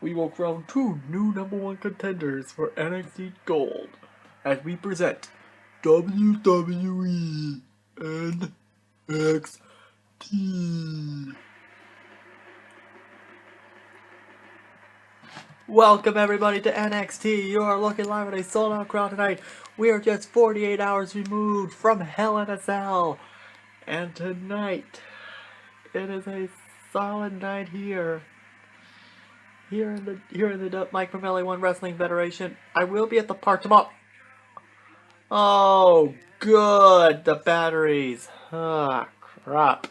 we will crown two new #1 contenders for NXT Gold as we present WWE NXT. Welcome everybody to NXT. You are looking live at a sold out crowd tonight. We are just 48 hours removed from Hell in a Cell. And tonight, it is a solid night here in the Mike Vermelli One Wrestling Federation. I will be at the park tomorrow. Oh, good, the batteries. Ah, crap.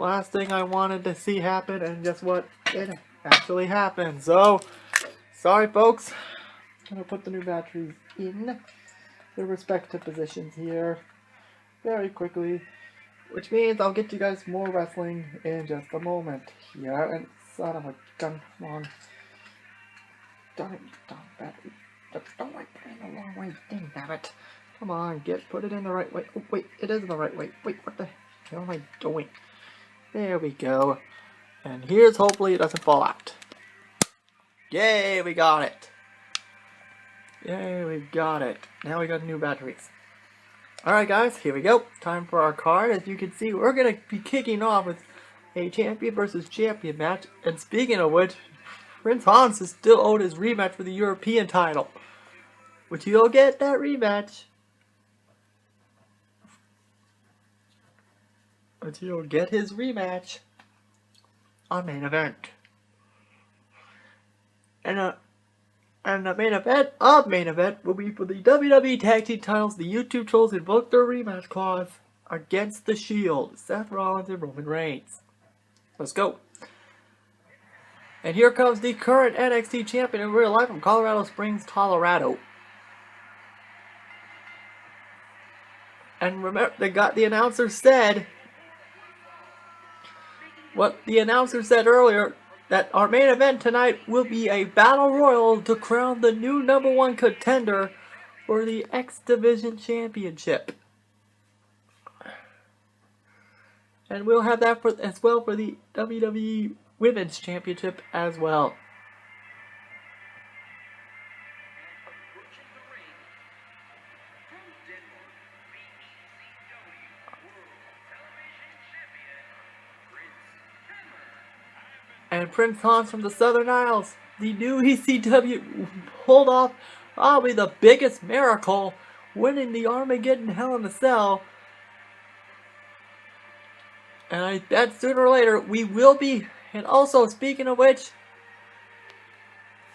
Last thing I wanted to see happen, and guess what? It actually happened. So, sorry folks. I'm gonna put the new batteries in their respective positions here very quickly, which means I'll get you guys more wrestling in just a moment here. And son of a gun, come on. Don't battery. Don't like putting the wrong way. Dang nabbit. Come on, put it in the right way. Oh wait, it is in the right way. Wait, what the hell am I doing? There we go. And here's hopefully it doesn't fall out. Yay, we got it. Yay, we got it. Now we got new batteries. Alright guys, here we go. Time for our card. As you can see, we're going to be kicking off with a champion versus champion match. And speaking of which, Prince Hans is still owed his rematch for the European title. Which he'll get that rematch. But he'll get his rematch on main event. And the main event will be for the WWE Tag Team titles. The YouTube trolls invoked their rematch clause against The Shield, Seth Rollins and Roman Reigns. Let's go. And here comes the current NXT champion in real life from Colorado Springs, Colorado. And remember, the announcer said, what the announcer said earlier, that our main event tonight will be a battle royal to crown the new #1 contender for the X Division Championship. And we'll have that as well for the WWE Women's Championship as well. And Prince Hans from the Southern Isles, the new ECW, pulled off probably the biggest miracle, winning the Armageddon Hell in a Cell. And I bet sooner or later we will be. And also, speaking of which,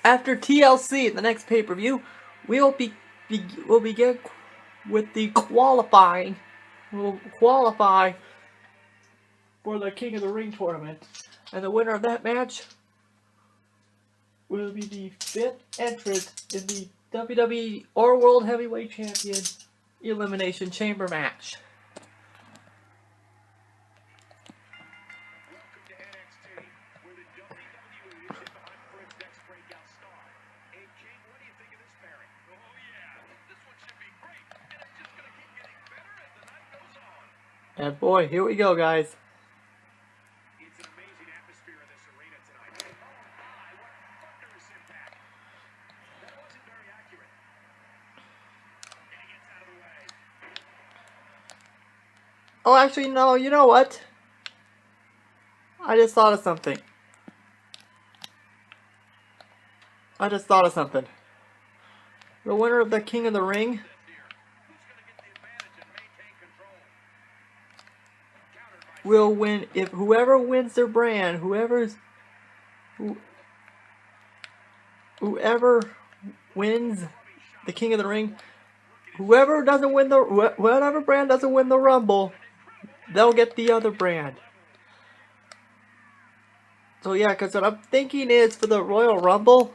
after TLC, the next pay-per-view, we'll begin with the qualifying. We'll qualify for the King of the Ring tournament. And the winner of that match will be the 5th entrant in the WWE or World Heavyweight Champion Elimination Chamber match. Welcome to NXT, where the WWE is behind for its next breakout star. Hey, King, what do you think of this pairing? Oh, yeah, this one should be great, and it's just going to keep getting better as the night goes on. And boy, here we go, guys. Oh, actually, no, you know what? I just thought of something. The winner of the King of the Ring will win. If whoever wins their brand, whoever wins the King of the Ring, whatever brand doesn't win the Rumble, they'll get the other brand. So yeah, because what I'm thinking is for the Royal Rumble,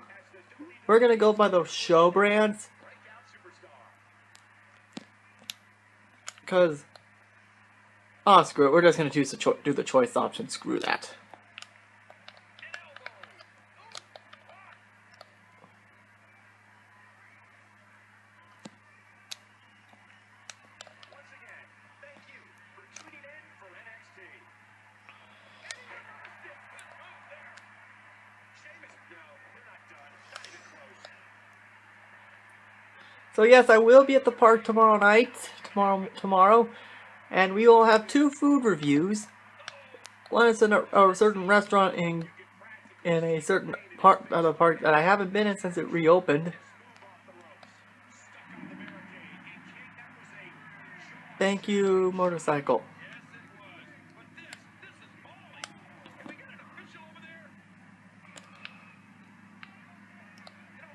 we're going to go by those show brands. Because, oh screw it, we're just going to do the choice option, screw that. So yes, I will be at the park tomorrow night. Tomorrow. And we will have 2 food reviews. One is in a certain restaurant in a certain part of the park that I haven't been in since it reopened. Thank you, motorcycle.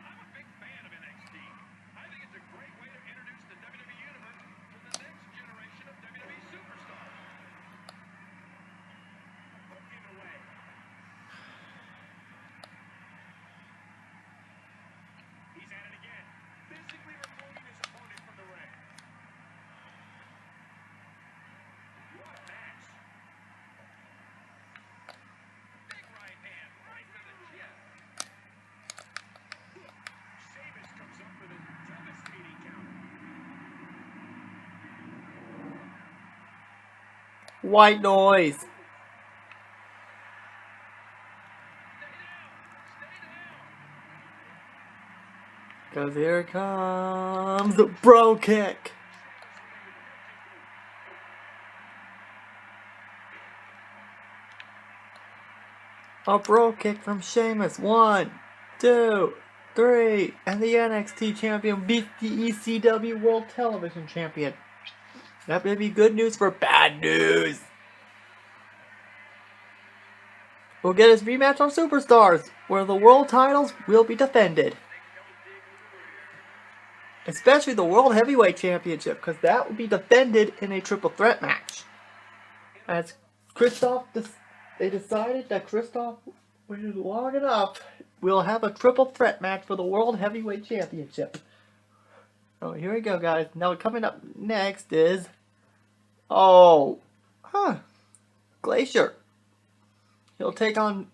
I'm a big fan of NXT. I think it's a great way to introduce the WWE Universe to the next generation of WWE superstars. Hooking away. He's at it again. Physically removing his opponent from the ring. What a match. Big right hand right to the chest. Sheamus comes up with a devastating counter. White noise. Stay down. Because here comes the bro kick. A bro kick from Sheamus. 1, 2, 3. And the NXT champion beats the ECW World Television Champion. That may be good news for bad news. We'll get his rematch on Superstars, where the world titles will be defended. Especially the World Heavyweight Championship, because that will be defended in a triple threat match. As they decided that Christoph waited long enough, we'll have a triple threat match for the World Heavyweight Championship. So here we go, guys. Now coming up next is... Glacier. He'll take on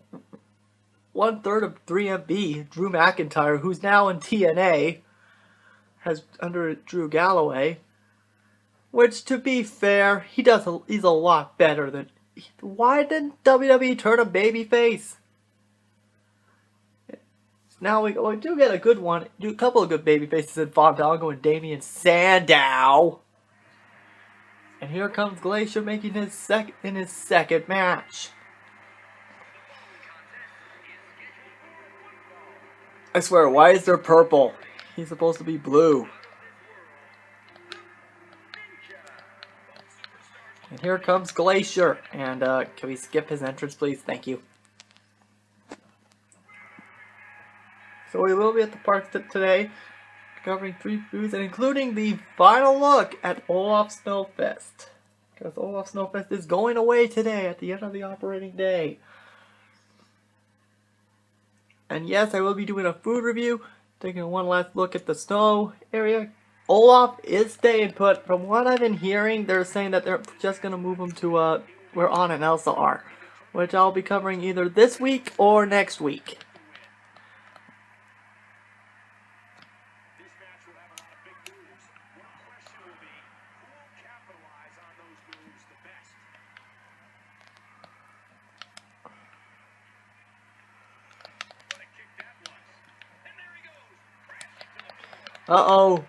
1/3 of 3MB, Drew McIntyre, who's now in TNA, under Drew Galloway. Which, to be fair, he's a lot better than... Why didn't WWE turn a babyface? Now we do get a good one, a couple of good babyfaces in Fandango and Damien Sandow. And here comes Glacier making his second match. I swear, why is there purple? He's supposed to be blue. And here comes Glacier. And can we skip his entrance, please? Thank you. So we will be at the park today, covering 3 foods, and including the final look at Olaf Snowfest. Because Olaf Snowfest is going away today at the end of the operating day. And yes, I will be doing a food review, taking one last look at the snow area. Olaf is staying put. From what I've been hearing, they're saying that they're just going to move him to where Anna and Elsa are, which I'll be covering either this week or next week. This match will have a lot of big moves. One question will be, who will capitalize on those moves the best? What a kick that was. And there he goes. Crashing to the floor. Uh-oh.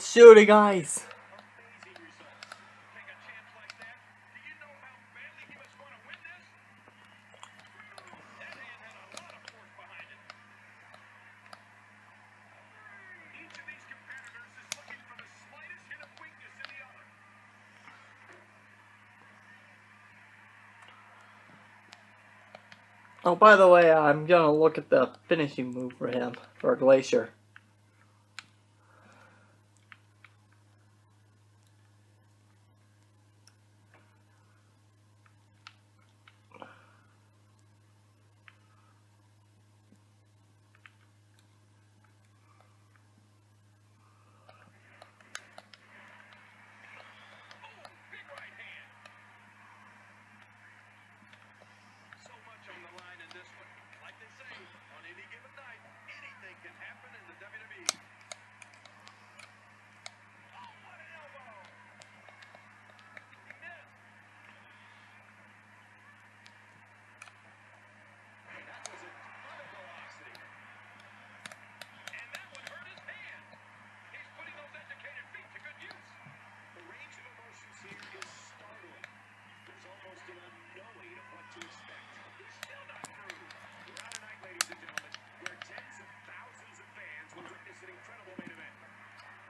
Shooting ice. Amazing results. Take a chance like that. Do you know how badly he must want to win this? That hand had a lot of force behind it. Each of these competitors is looking for the slightest hint of weakness in the other. Oh, by the way, I'm gonna look at the finishing move for him, for Glacier. Big right hand. So much on the line in this one. Like they say, on any given night, anything can happen in the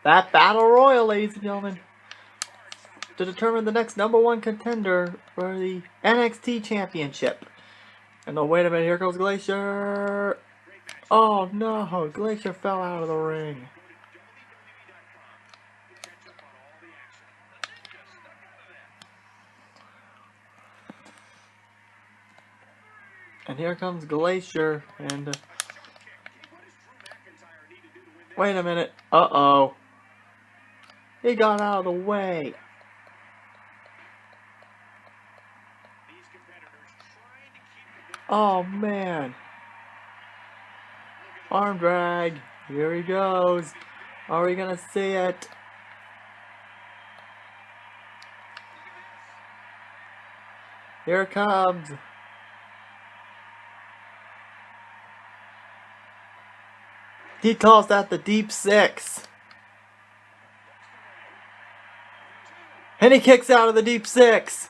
that battle royal, ladies and gentlemen, to determine the next #1 contender for the NXT Championship. And oh, wait a minute, here goes Glacier. Oh no, Glacier fell out of the ring. And here comes Glacier, and wait a minute, uh-oh. He got out of the way. Oh man. Arm drag. Here he goes. Are we gonna see it? Here it comes. He calls that the deep six. And he kicks out of the deep six.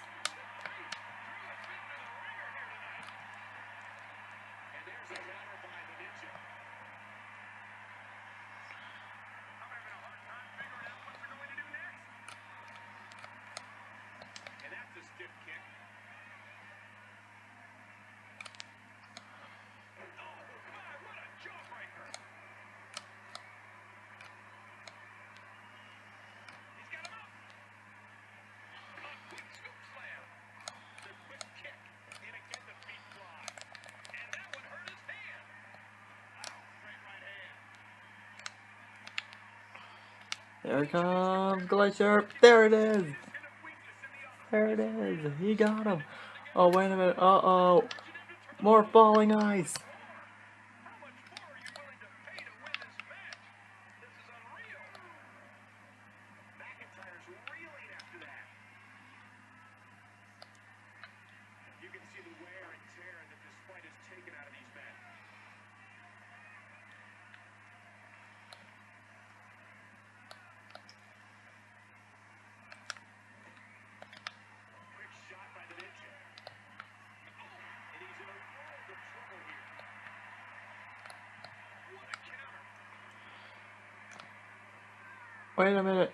There comes Glacier. There it is. There it is. He got him. Oh, wait a minute. Uh-oh. More falling ice. Wait a minute.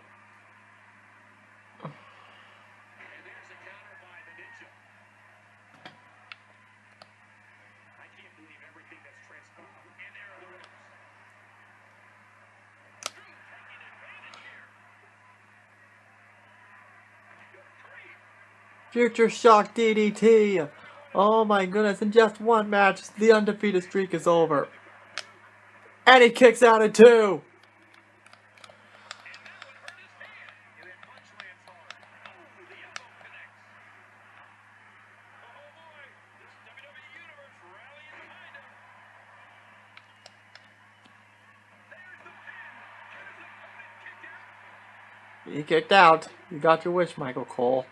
Future Shock DDT. Oh my goodness, in just one match, the undefeated streak is over. And he kicks out at 2. He kicked out. You got your wish, Michael Cole.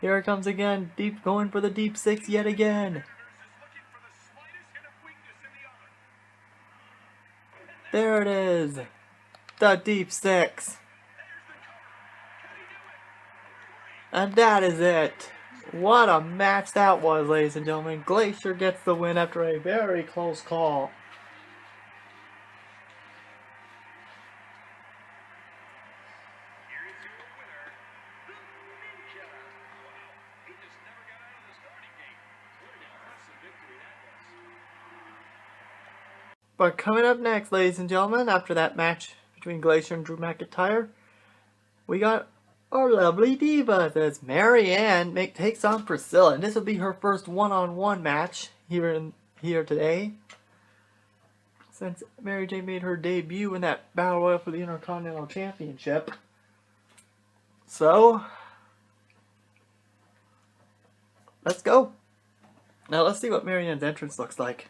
Here it comes again, deep going for the deep six yet again. There it is, the deep six. And that is it. What a match that was, ladies and gentlemen. Glacier gets the win after a very close call. But coming up next, ladies and gentlemen, after that match between Glacier and Drew McIntyre, we got our lovely divas as Mary Ann takes on Priscilla, and this will be her first one-on-one match here today, since Mary J made her debut in that Battle Royal for the Intercontinental Championship. So, let's go. Now let's see what Mary Ann's entrance looks like.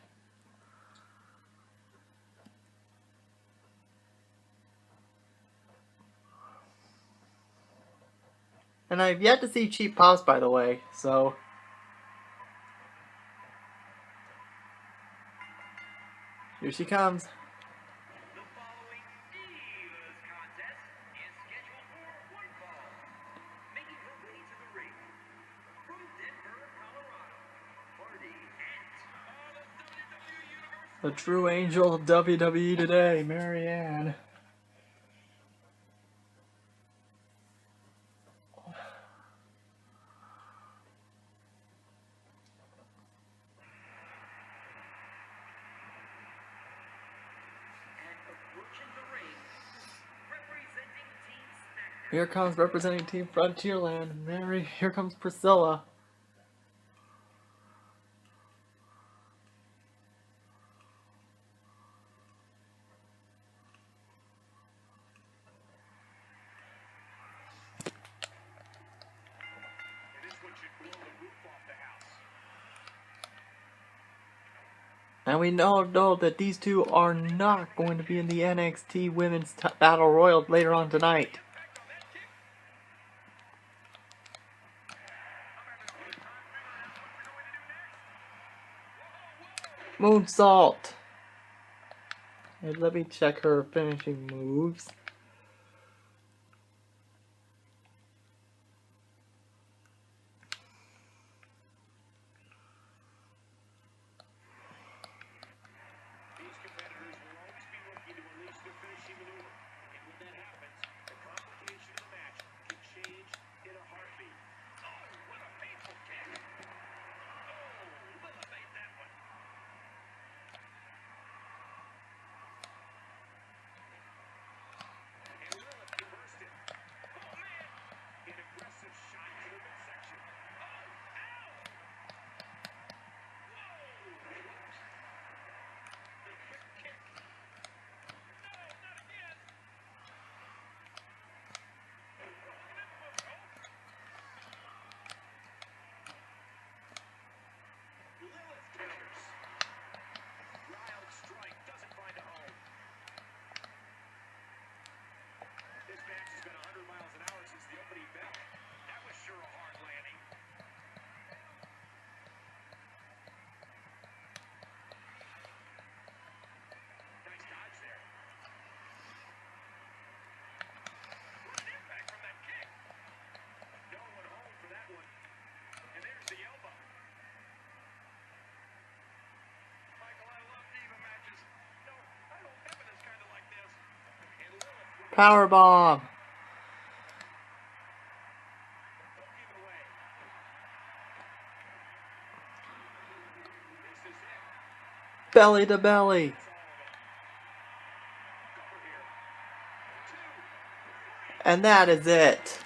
And I've yet to see cheap pops, by the way, so... Here she comes. The following Divas contest is scheduled for one fall. Making her way to the ring from Denver, Colorado, Marty Ant. The true angel of WWE today, Mary Ann. Here comes representing Team Frontierland, Mary. Here comes Priscilla. And we know that these two are not going to be in the NXT Women's Battle Royal later on tonight. Moonsault. And let me check her finishing moves. Powerbomb. Belly to belly. And that is it.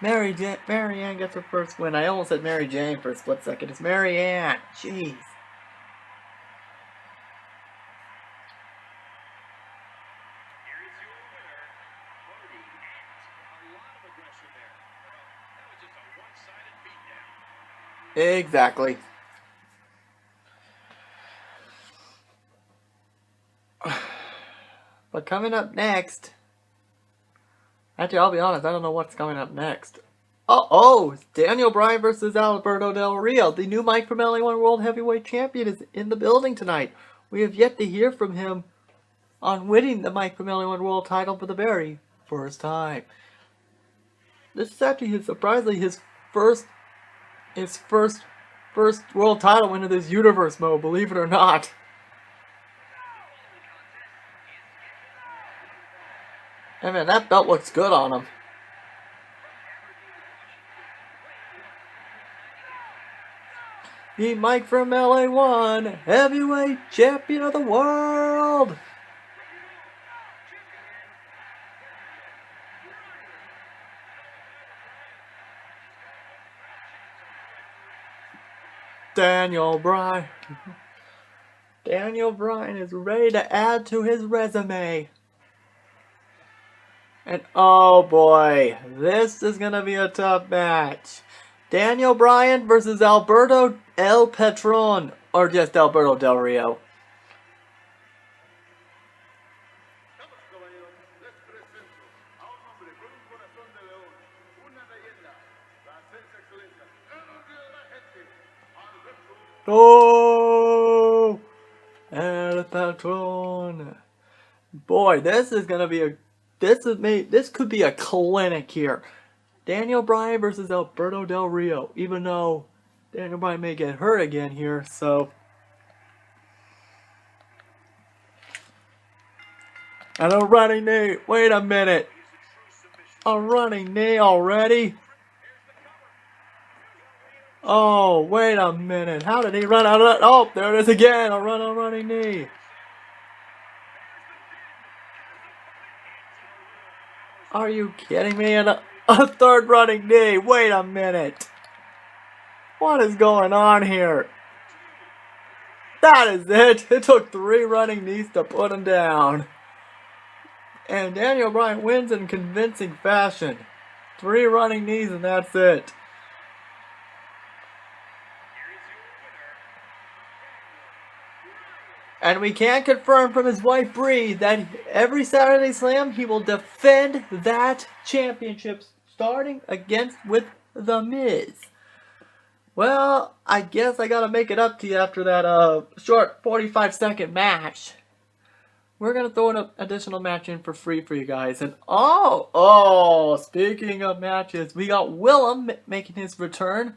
Mary Ann gets her first win. I almost said Mary Jane for a split second. It's Mary Ann. Jeez. Exactly. But coming up next... Actually, I'll be honest, I don't know what's coming up next. Oh, Daniel Bryan versus Alberto Del Rio. The new Mike from LA1 World Heavyweight Champion is in the building tonight. We have yet to hear from him on winning the Mike from LA1 World title for the very first time. This is actually surprisingly his first world title win of this universe mode, believe it or not. Hey man, that belt looks good on him. The Mike from LA1, heavyweight champion of the world. Daniel Bryan. Daniel Bryan is ready to add to his resume. And oh boy, this is going to be a tough match. Daniel Bryan versus Alberto El Patron, or just Alberto Del Rio. Oh, El Patron. boy, this is gonna be this could be a clinic here. Daniel Bryan versus Alberto Del Rio. Even though Daniel Bryan may get hurt again here, so. And a running knee. Wait a minute. A running knee already? Oh, wait a minute. How did he run out of that? Oh, there it is again. A running knee. Are you kidding me? And a third running knee. Wait a minute. What is going on here? That is it. It took 3 running knees to put him down. And Daniel Bryan wins in convincing fashion. 3 running knees and that's it. And we can confirm from his wife Bree that every Saturday Slam he will defend that championship starting with The Miz. Well, I guess I gotta make it up to you after that short 45-second match. We're gonna throw an additional match in for free for you guys. And speaking of matches, we got Willum making his return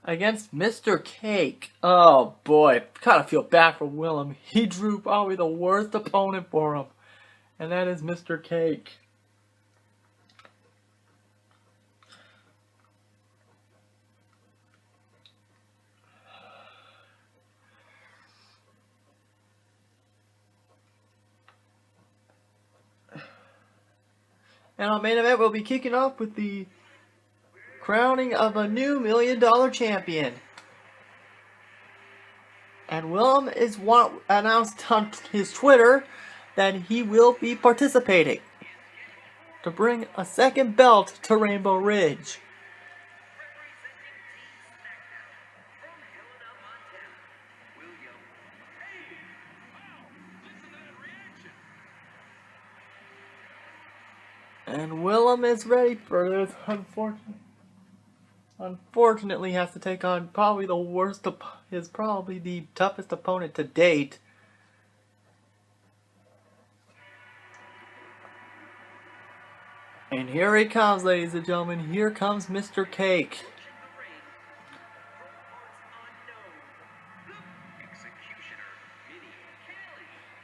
against Mr.Cake. Oh boy, kind of feel bad for Willum. He drew probably the worst opponent for him, and that is Mr.Cake. And our main event will be kicking off with the crowning of a new $1 million champion. And Willum announced on his Twitter that he will be participating to bring a second belt to Rainbow Ridge. And Willum is ready for this. Unfortunately, has to take on probably the toughest opponent to date. And here he comes, ladies and gentlemen. Here comes Mr.Cake.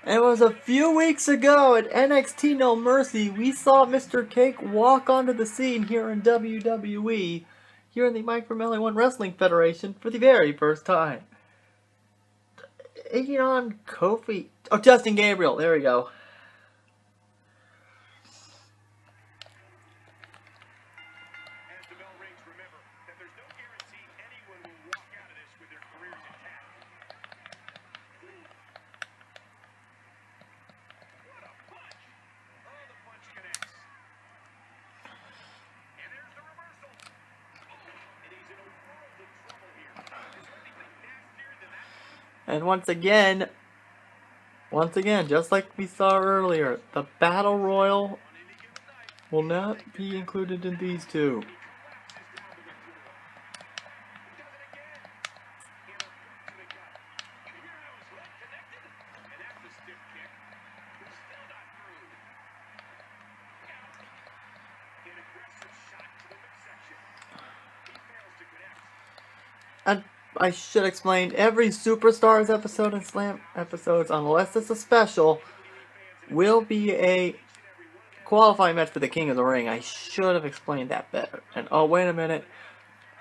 It was a few weeks ago at NXT No Mercy, we saw Mr.Cake walk onto the scene here in WWE, here in the Mike Vermelli One Wrestling Federation for the very first time. Taking on Kofi. Oh, Justin Gabriel. There we go. As the bell rings, remember that there's no guarantee anyone will walk out of this with their careers intact. What a punch! Oh, the punch connects. And there's the reversal. And he's in a world of trouble here. Is there anything nastier than that? And once again, just like we saw earlier, the Battle Royal will not be included in these two. And I should explain, every Superstars episode and Slam episodes, unless it's a special, will be a qualifying match for the King of the Ring. I should have explained that better. And oh, wait a minute.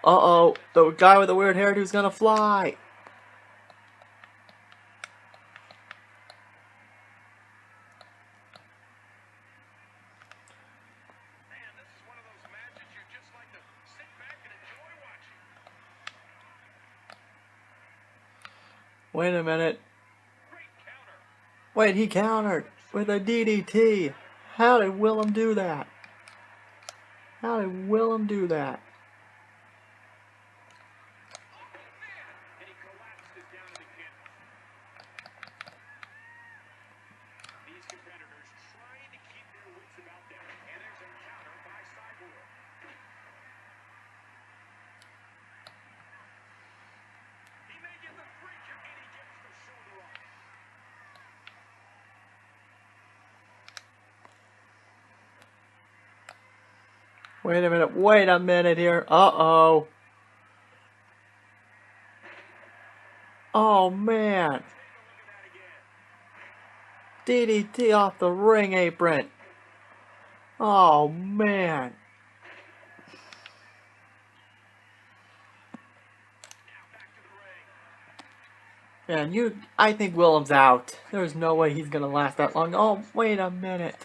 Uh-oh, the guy with the weird hairdo's gonna fly. Man, this is one of those matches you just like to sit back and enjoy watching. Wait a minute. Great counter. Wait, he countered with a DDT. How did Willum do that? How did Willum do that? And he collapses down to the canvas. These competitors trying to keep their wits about them. And there's a counter by Cyborg. He may get the free kick and he gets the shoulder off. Wait a minute here. Uh-oh. Oh, man. DDT off the ring apron. Oh, man. Man, I think Willum's out. There's no way he's gonna last that long. Oh, wait a minute.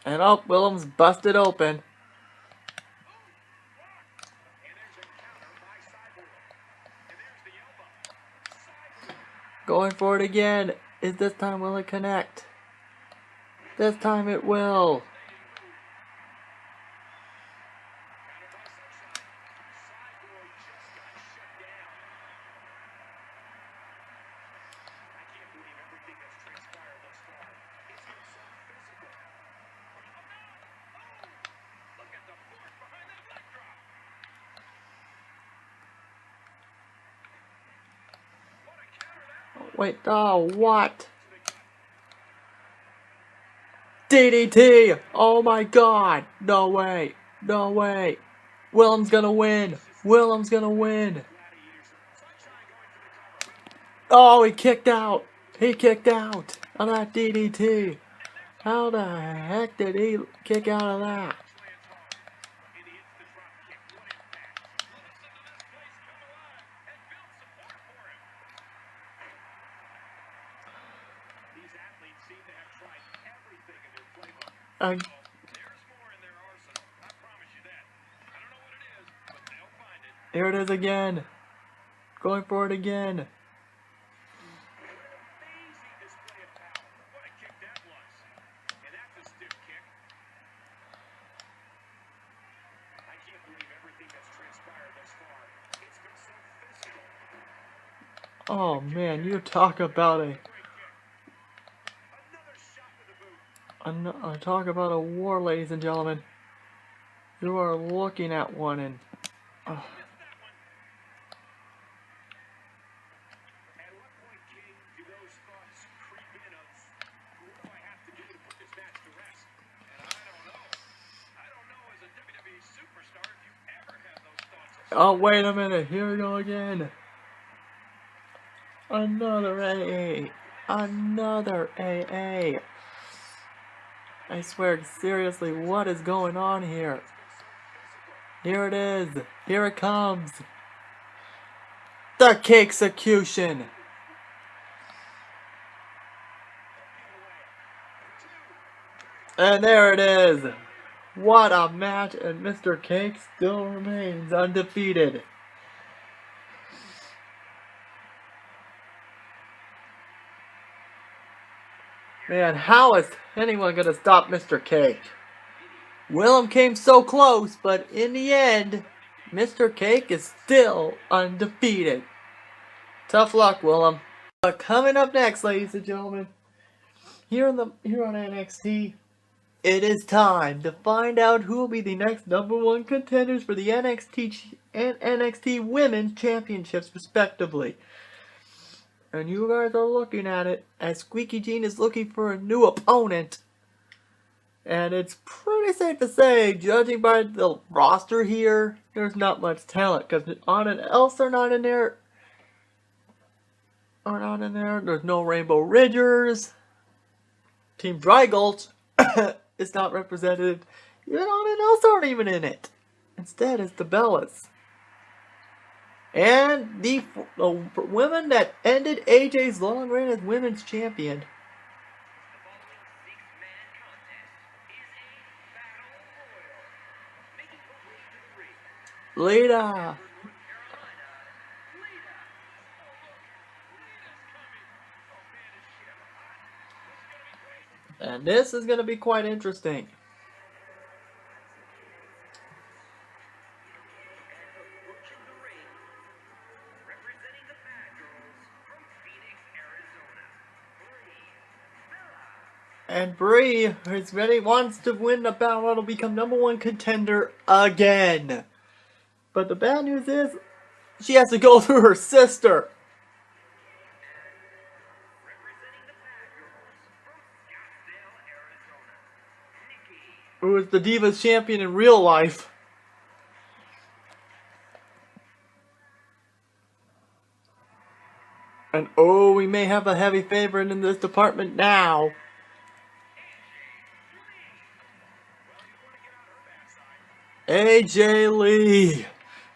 And oh, Willum's busted open. Going for it again. This time will it connect? This time it will. Wait, oh, what? DDT! Oh my god! No way! No way! Willum's gonna win! Willum's gonna win! Oh, he kicked out! He kicked out on that DDT! How the heck did he kick out of that? Here it is again. Going for it again. Oh man, you talk about talk about a war, ladies and gentlemen. You are looking at one, and oh, wait a minute, here we go again. Another AA. Another AA. I swear, seriously, what is going on here? Here it is. Here it comes. The Cakesecution. And there it is. What a match, and Mr. Cake still remains undefeated. Man, how is anyone gonna stop Mr. Cake? Willum came so close, but in the end, Mr. Cake is still undefeated. Tough luck, Willum. But coming up next, ladies and gentlemen, here on NXT, it is time to find out who will be the next #1 contenders for the NXT and NXT Women's Championships, respectively. And you guys are looking at it as Squeaky Jean is looking for a new opponent. And it's pretty safe to say, judging by the roster here, there's not much talent. Because on and else are not in there. There's no Rainbow Ridgers. Team Drygulch is not represented. Even on and else aren't even in it. Instead, it's the Bellas. And the women that ended AJ's long reign as women's champion. Lita. And this is going to be quite interesting. And Brie is ready, wants to win the battle royal to become #1 contender again. But the bad news is, she has to go through her sister. Who is the Divas champion in real life. And oh, we may have a heavy favorite in this department now. AJ Lee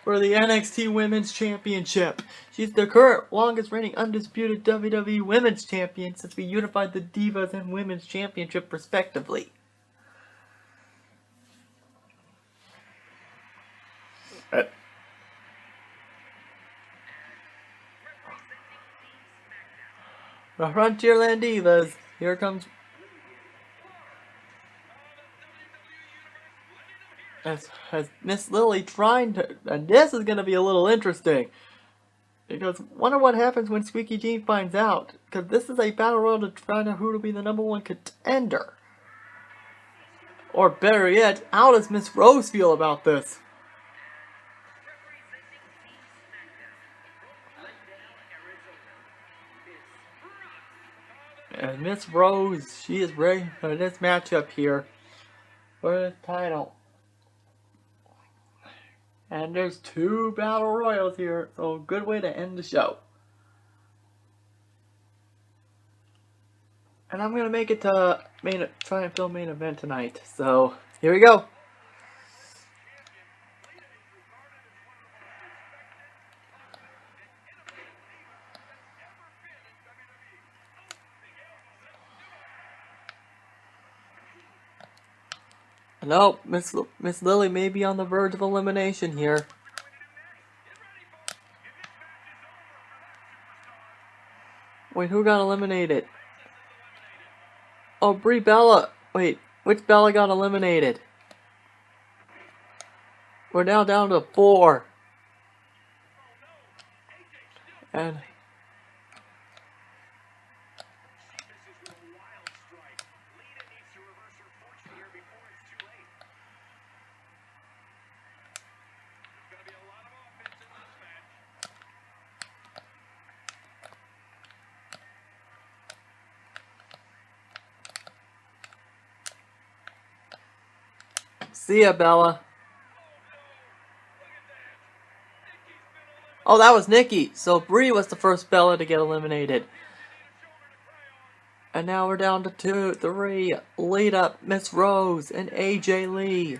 for the NXT Women's Championship. She's the current longest reigning undisputed WWE Women's Champion since we unified the Divas and Women's Championship respectively. The Frontierland Divas. Here comes. As Miss Lily trying to. And this is going to be a little interesting. Because wonder what happens when Squeaky Jean finds out. Because this is a battle royal to find out who to be the #1 contender. Or better yet, how does Miss Rose feel about this? And Miss Rose, she is ready for this matchup here for this title. And there's 2 battle royals here, so good way to end the show. And I'm gonna make it to try and film main event tonight. So here we go. Nope, Miss Lily may be on the verge of elimination here. Wait, who got eliminated? Oh, Brie Bella. Wait, which Bella got eliminated? We're now down to 4. And see ya, Bella. Oh, that was Nikki. So Brie was the first Bella to get eliminated. And now we're down to 2, 3. Lead up, Miss Rose and AJ Lee.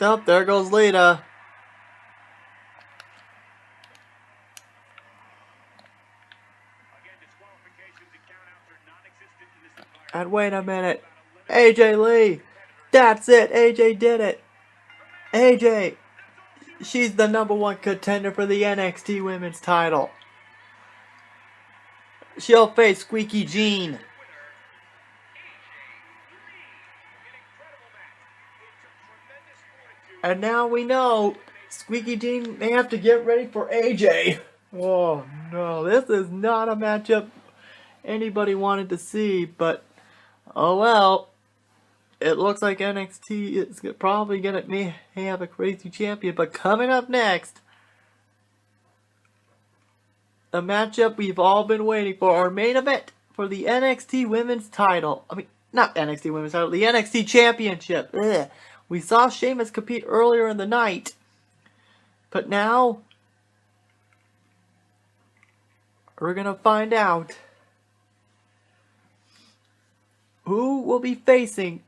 Oh, there goes Lita. And wait a minute. AJ Lee. That's it. AJ did it. AJ. She's the #1 contender for the NXT Women's title. She'll face Squeaky Jean. And now we know Squeaky Jean may have to get ready for AJ. Oh no, this is not a matchup anybody wanted to see, but oh well. It looks like NXT is probably may have a crazy champion, but coming up next, the matchup we've all been waiting for, our main event for the NXT Women's title. I mean, not NXT Women's title, the NXT Championship. Ugh. We saw Sheamus compete earlier in the night, but now we're gonna find out who will be facing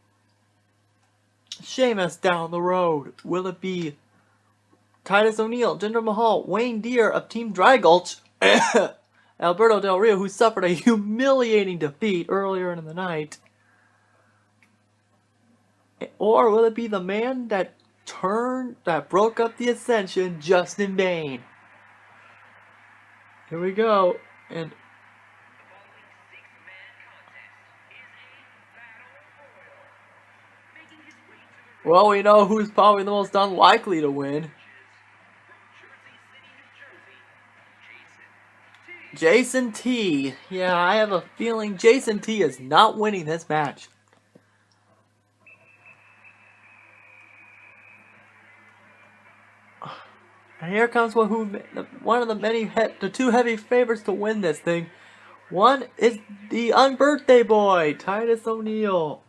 Sheamus down the road. Will it be Titus O'Neil, Jinder Mahal, Wayne Deere of Team Dry Gulch, Alberto Del Rio, who suffered a humiliating defeat earlier in the night? Or will it be the man that broke up the Ascension, Justin Bane? Here we go. And well, we know who's probably the most unlikely to win. Jason T. Yeah, I have a feeling Jason T is not winning this match. And here comes one of the two heavy favorites to win this thing. One is the unbirthday boy, Titus O'Neil.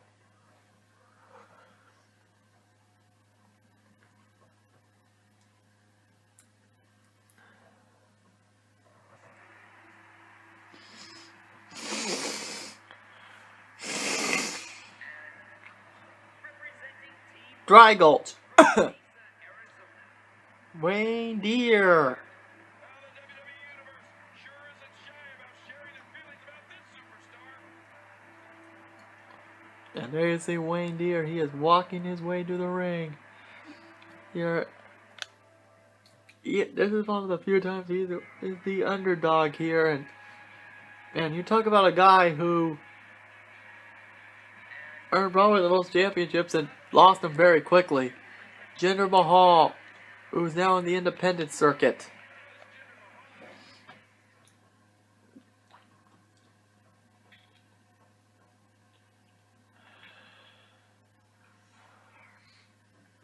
Dry Gulch. Wayne Deere. And there you see Wayne Deere. He is walking his way to the ring. Here, this is one of the few times he is the underdog here, and you talk about a guy who earned probably the most championships and lost them very quickly. Jinder Mahal, who's now in the independent circuit.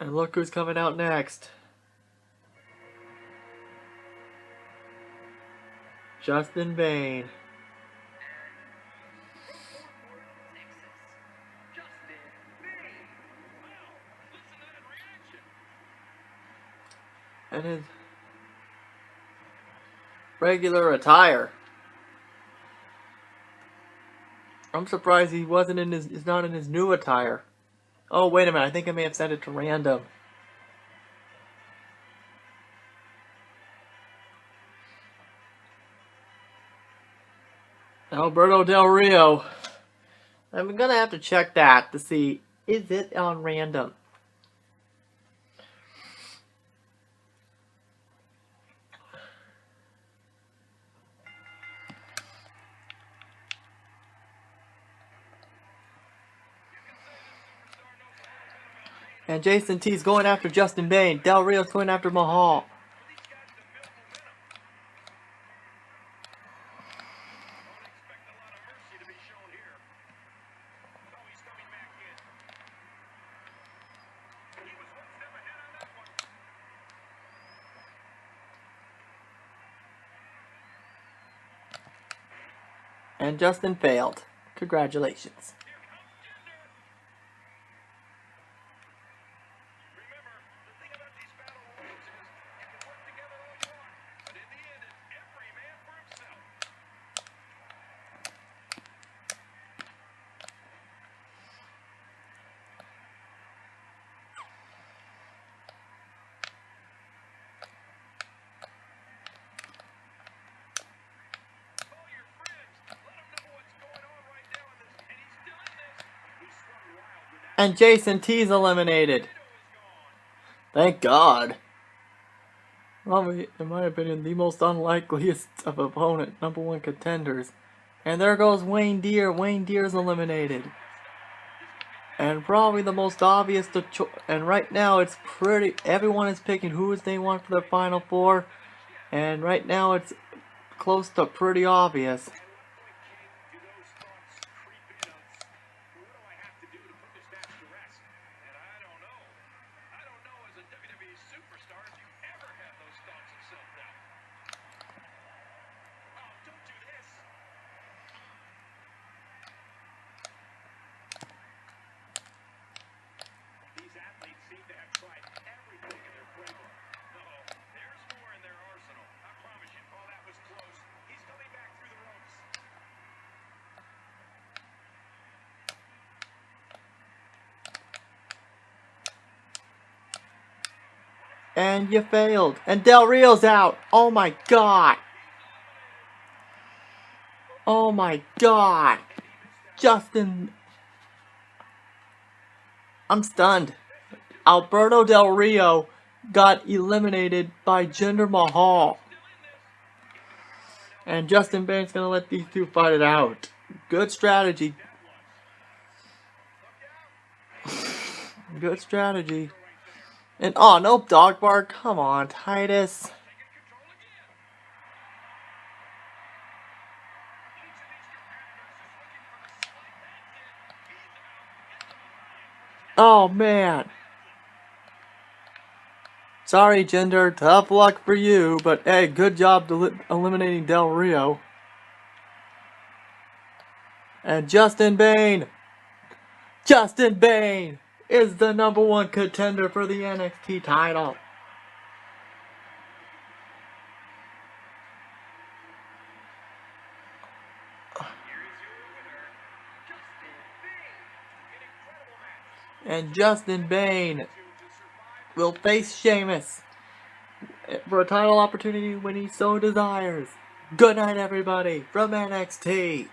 And look who's coming out next. Justin Bane. And his regular attire. I'm surprised he is not in his new attire. Oh, wait a minute, I think I may have sent it to random. Alberto Del Rio. I'm gonna have to check that to see, is it on random? And Jason T's going after Justin Bane. Del Rio's going after Mahal. And Justin failed. Congratulations. And Jason T's eliminated. Thank God. Probably, in my opinion, the most unlikeliest of opponent, #1 contenders. And there goes Wayne Deere. Wayne Deere's eliminated. And probably the most obvious and right now it's pretty, everyone is picking who they want for their final four. And right now it's close to pretty obvious. And you failed. And Del Rio's out. Oh my god. Oh my god. Justin. I'm stunned. Alberto Del Rio got eliminated by Jinder Mahal. And Justin Bane's going to let these two fight it out. Good strategy. Good strategy. And oh, no dog bark. Come on, Titus. Oh man. Sorry, Jinder. Tough luck for you, but hey, good job eliminating Del Rio. And Justin Bane. Justin Bane is the #1 contender for the NXT title. And Justin Bane will face Sheamus for a title opportunity when he so desires. Good night, everybody, from NXT.